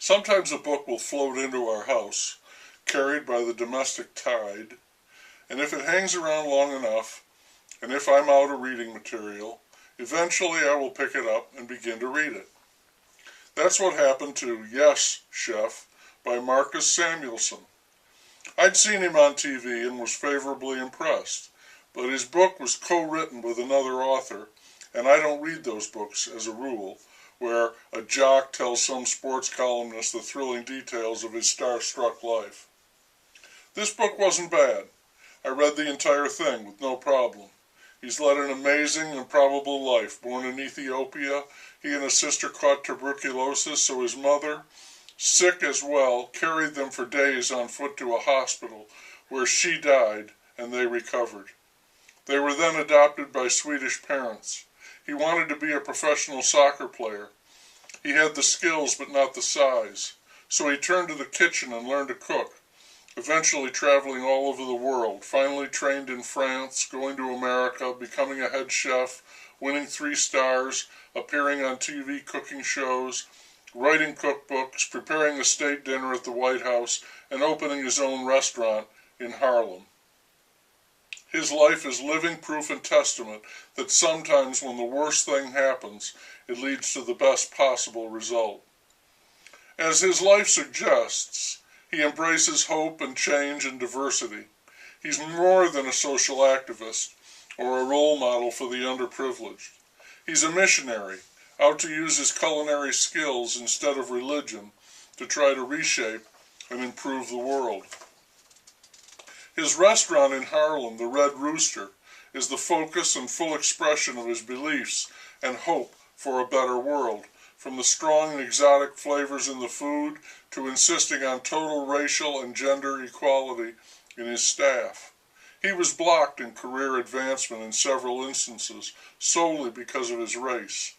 Sometimes a book will float into our house, carried by the domestic tide, and if it hangs around long enough, and if I'm out of reading material, eventually I will pick it up and begin to read it. That's what happened to Yes, Chef by Marcus Samuelsson. I'd seen him on TV and was favorably impressed, but his book was co-written with another author, and I don't read those books as a rule, where a jock tells some sports columnist the thrilling details of his star-struck life. This book wasn't bad. I read the entire thing with no problem. He's led an amazing and probable life. Born in Ethiopia, he and his sister caught tuberculosis, so his mother, sick as well, carried them for days on foot to a hospital, where she died and they recovered. They were then adopted by Swedish parents. He wanted to be a professional soccer player. He had the skills but not the size, so he turned to the kitchen and learned to cook, eventually traveling all over the world, finally trained in France, going to America, becoming a head chef, winning 3 stars, appearing on TV cooking shows, writing cookbooks, preparing the state dinner at the White House, and opening his own restaurant in Harlem. His life is living proof and testament that sometimes when the worst thing happens, it leads to the best possible result. As his life suggests, he embraces hope and change and diversity. He's more than a social activist or a role model for the underprivileged. He's a missionary, out to use his culinary skills instead of religion to try to reshape and improve the world. His restaurant in Harlem, the Red Rooster, is the focus and full expression of his beliefs and hope for a better world, from the strong and exotic flavors in the food to insisting on total racial and gender equality in his staff. He was blocked in career advancement in several instances solely because of his race,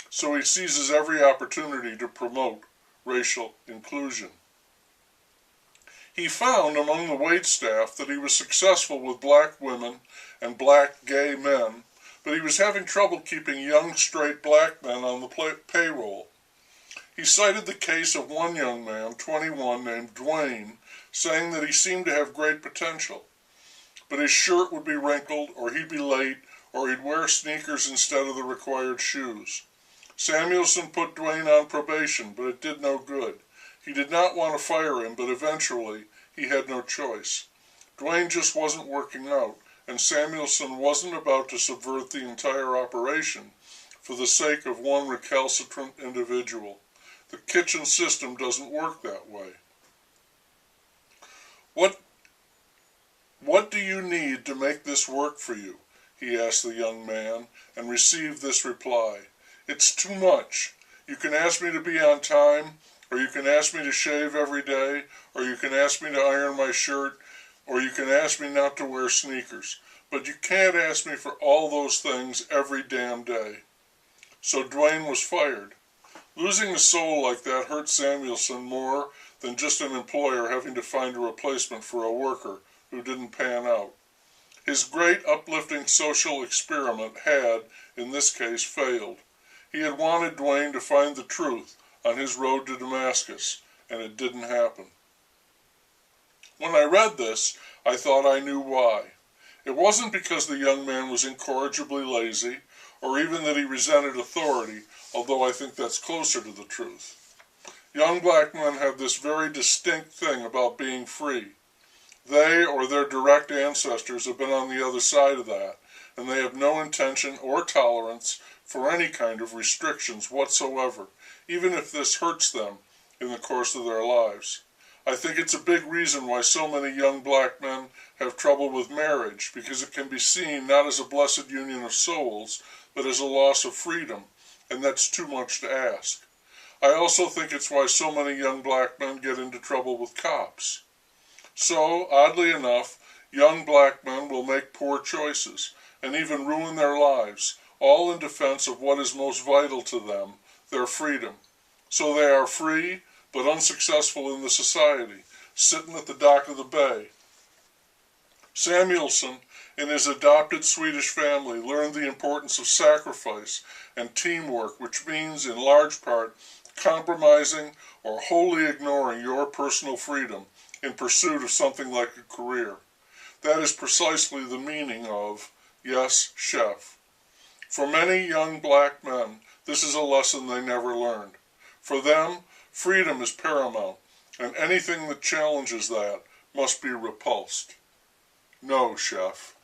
so he seizes every opportunity to promote racial inclusion. He found among the waitstaff that he was successful with black women and black gay men, but he was having trouble keeping young straight black men on the payroll. He cited the case of one young man, 21, named Dwayne, saying that he seemed to have great potential, but his shirt would be wrinkled, or he'd be late, or he'd wear sneakers instead of the required shoes. Samuelsson put Dwayne on probation, but it did no good. He did not want to fire him, but eventually he had no choice. Dwayne just wasn't working out, and Samuelsson wasn't about to subvert the entire operation for the sake of one recalcitrant individual. The kitchen system doesn't work that way. What do you need to make this work for you? He asked the young man, and received this reply. It's too much. You can ask me to be on time, or you can ask me to shave every day, or you can ask me to iron my shirt, or you can ask me not to wear sneakers. But you can't ask me for all those things every damn day. So Dwayne was fired. Losing a soul like that hurt Samuelsson more than just an employer having to find a replacement for a worker who didn't pan out. His great uplifting social experiment had, in this case, failed. He had wanted Dwayne to find the truth on his road to Damascus, and it didn't happen. When I read this, I thought I knew why. It wasn't because the young man was incorrigibly lazy, or even that he resented authority, although I think that's closer to the truth. Young black men have this very distinct thing about being free. They or their direct ancestors have been on the other side of that, and they have no intention or tolerance for any kind of restrictions whatsoever, even if this hurts them in the course of their lives. I think it's a big reason why so many young black men have trouble with marriage, because it can be seen not as a blessed union of souls, but as a loss of freedom, and that's too much to ask. I also think it's why so many young black men get into trouble with cops. So, oddly enough, young black men will make poor choices, and even ruin their lives, all in defense of what is most vital to them, their freedom. So they are free, but unsuccessful in the society, sitting at the dock of the bay. Samuelsson, in his adopted Swedish family, learned the importance of sacrifice and teamwork, which means, in large part, compromising or wholly ignoring your personal freedom in pursuit of something like a career. That is precisely the meaning of Yes, Chef. For many young black men, this is a lesson they never learned. For them, freedom is paramount, and anything that challenges that must be repulsed. No, Chef.